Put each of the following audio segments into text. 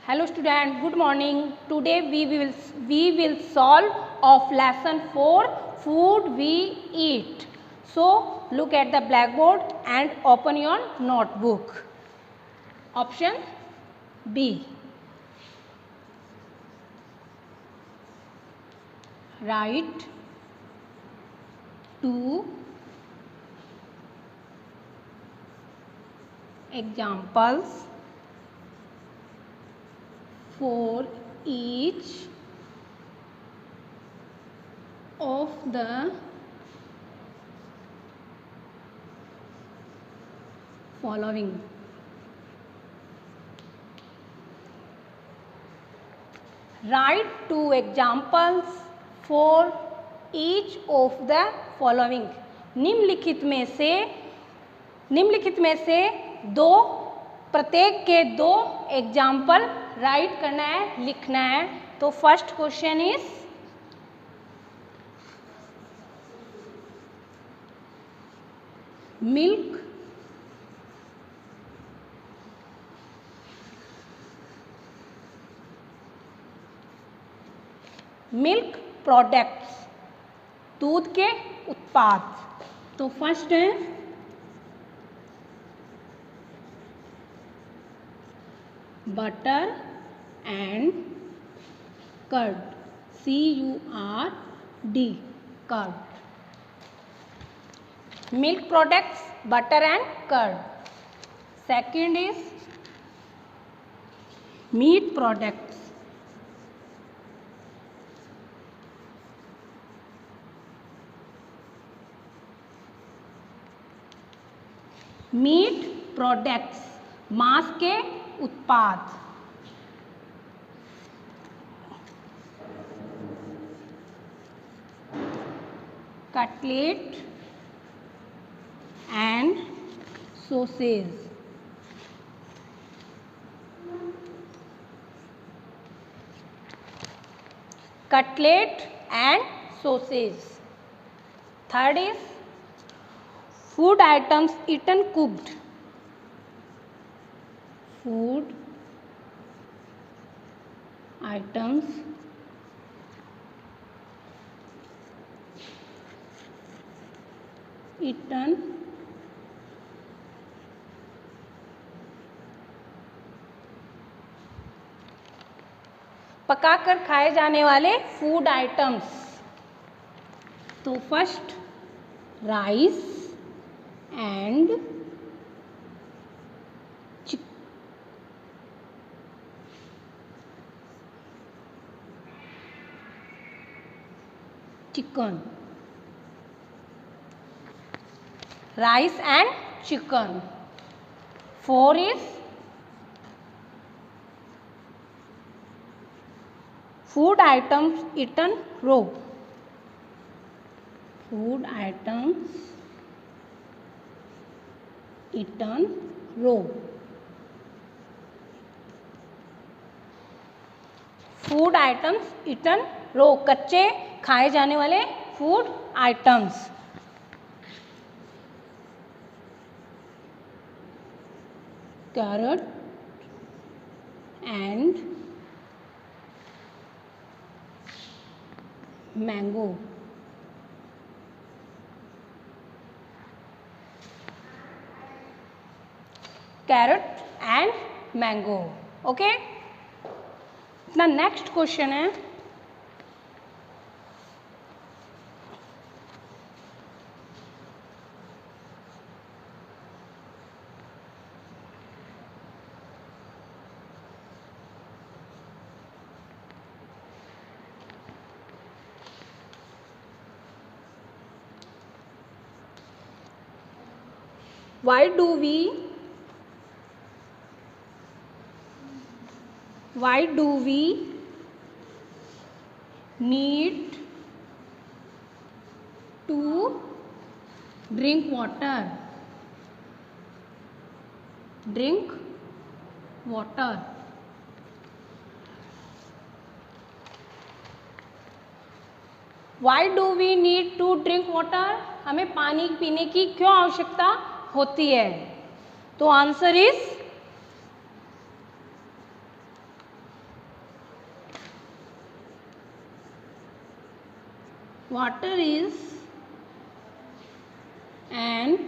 Hello student, good morning. Today we will solve of lesson 4 food we eat. So look at the blackboard and open your notebook. Option B. Write 2 examples for each of the following. Write 2 examples for each of the following. निम्नलिखित में से दो प्रत्येक के दो example right करना है, लिखना है. तो first question is milk products, दूध के उत्पाद. तो फर्स्ट है butter and curd, CURD, curd. Milk products, butter and curd. Second is meat products, meat products, मांस के उत्पाद. Cutlet and sausage. Cutlet and sausage. Third is food items eaten cooked, food items eaten पकाकर खाए जाने वाले food items. तो first rice and chicken. Rice and chicken. 4 is food items eaten raw. Food items eaten raw. Food items eaten raw, कच्चे खाए जाने वाले food items. Carrot and mango. Carrot and mango. Okay. अपना next question है why do we need to drink water? Drink water. Why do we need to drink water? हमें पानी पीने की क्यों आवश्यकता होती है? तो answer is water is an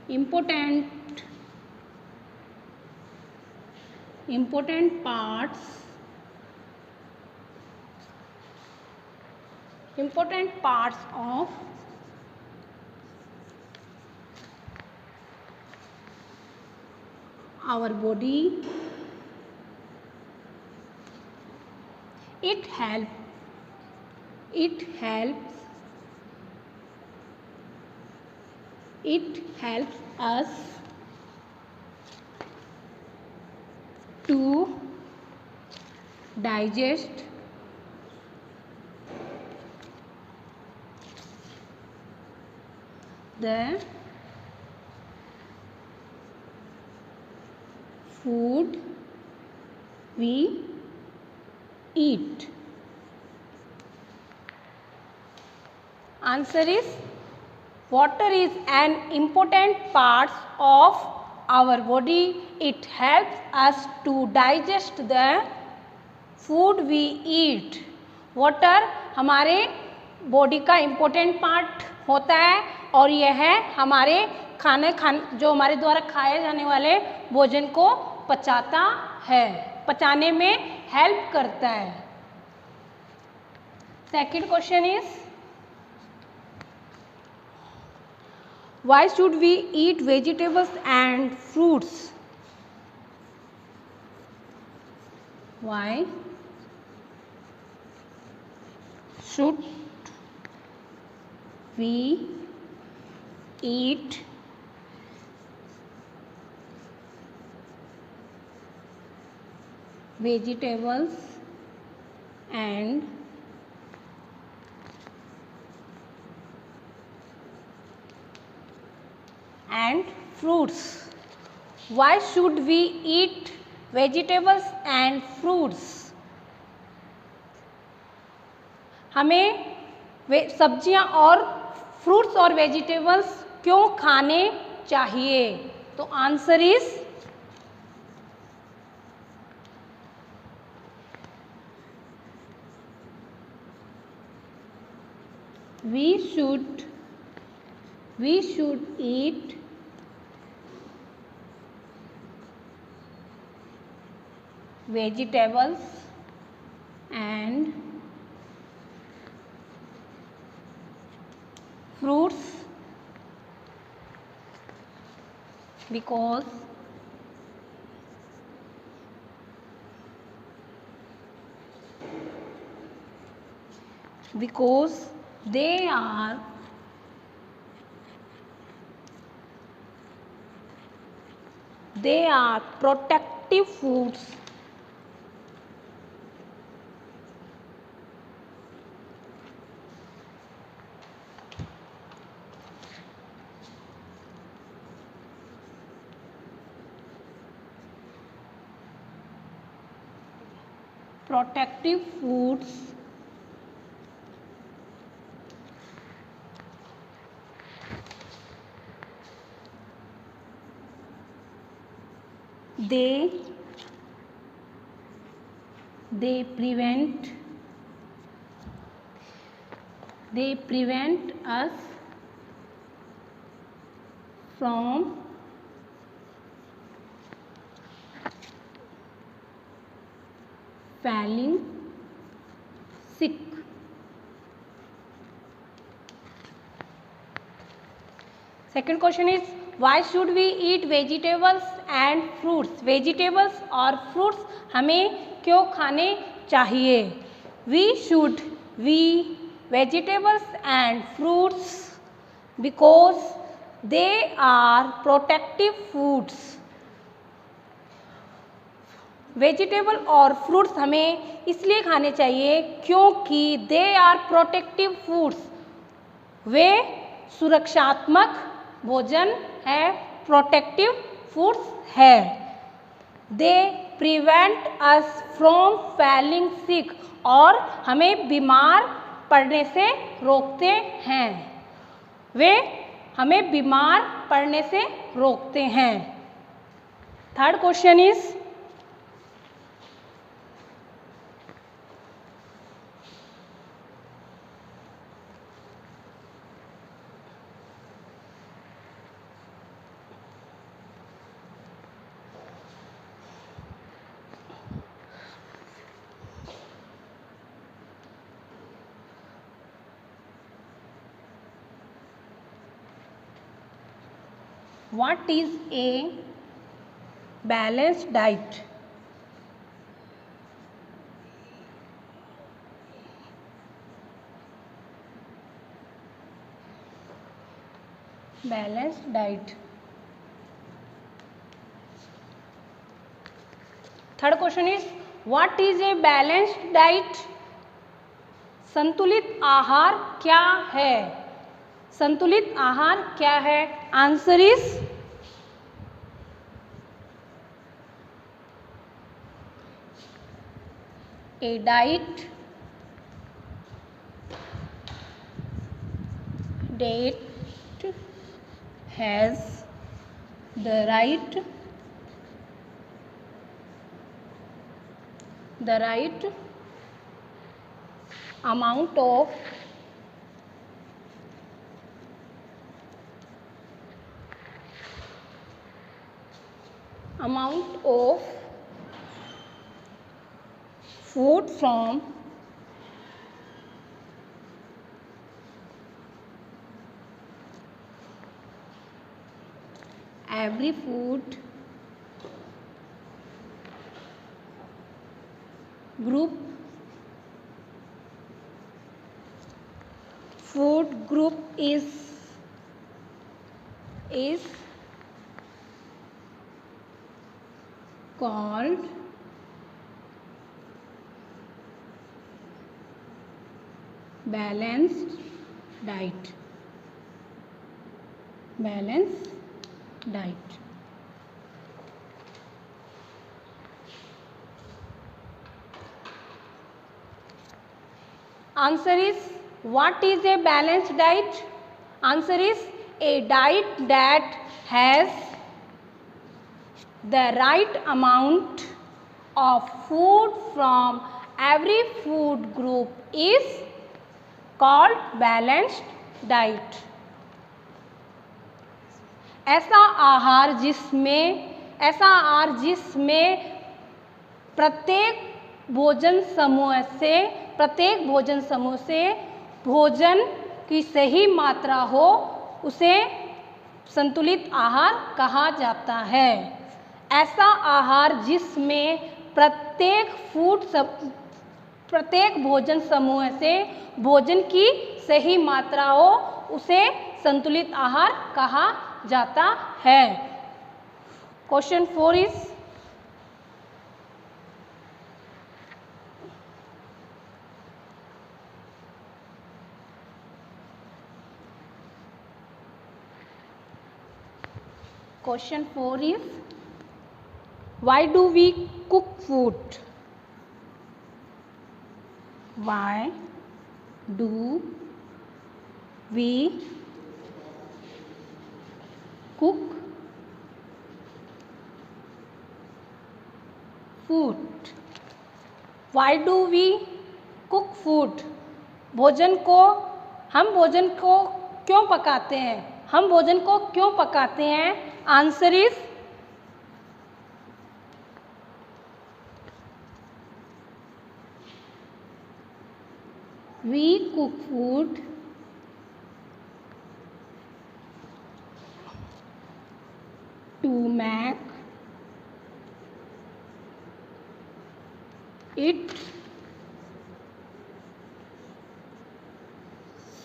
important parts of our body. It helps us to digest the food we eat. Answer is water is an important part of our body. It helps us to digest the food we eat. Water हमारे body का important part होता है और यह हमारे जो हमारे द्वारा खाए जाने वाले भोजन को पचाता है, पचाने में हेल्प करता है. Second question is why should we eat vegetables and fruits? Why should we eat vegetables and fruits? Why should we eat vegetables and fruits? हमें सब्जियां और फ्रूट्स और वेजिटेबल्स क्यों खाने चाहिए? तो answer is we should eat vegetables and fruits because they are protective foods they prevent us from falling sick. Second question is why should we eat vegetables and fruits? Vegetables और fruits हमें क्यों खाने चाहिए? We vegetables and fruits because they are protective foods. Vegetable और fruits हमें इसलिए खाने चाहिए क्योंकि दे आर प्रोटेक्टिव फूड्स, वे सुरक्षात्मक भोजन है, प्रोटेक्टिव फूड्स है. They prevent us from falling sick, और हमें बीमार पड़ने से रोकते हैं. वे हमें बीमार पड़ने से रोकते हैं. Third question is What is a balanced diet? Balanced diet. Third question is, what is a balanced diet? संतुलित आहार क्या है? संतुलित आहार क्या है? Answer is a diet that has the right amount of food from every food group is called balanced diet. Answer is, what is a balanced diet? Answer is a diet that has the right amount of food from every food group is called balanced diet. ऐसा आहार जिसमें प्रत्येक भोजन समूह से भोजन की सही मात्रा हो, उसे संतुलित आहार कहा जाता है। ऐसा आहार जिसमें प्रत्येक भोजन समूह से भोजन की सही मात्रा हो, उसे संतुलित आहार कहा जाता है। Question 4 is, why do we cook food? Why do we cook food? Why do we cook food? हम भोजन को क्यों पकाते हैं? Answer is we cook food to make it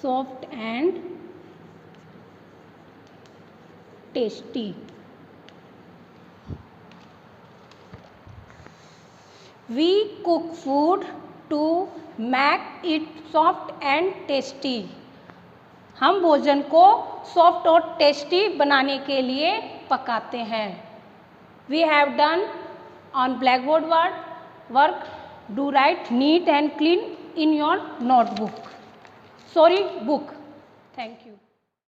soft and tasty. We cook food to make it soft and tasty. हम भोजन को soft और टेस्टी बनाने के लिए पकाते हैं। We have done on blackboard work. Do write neat and clean in your notebook. Sorry, book. Thank you.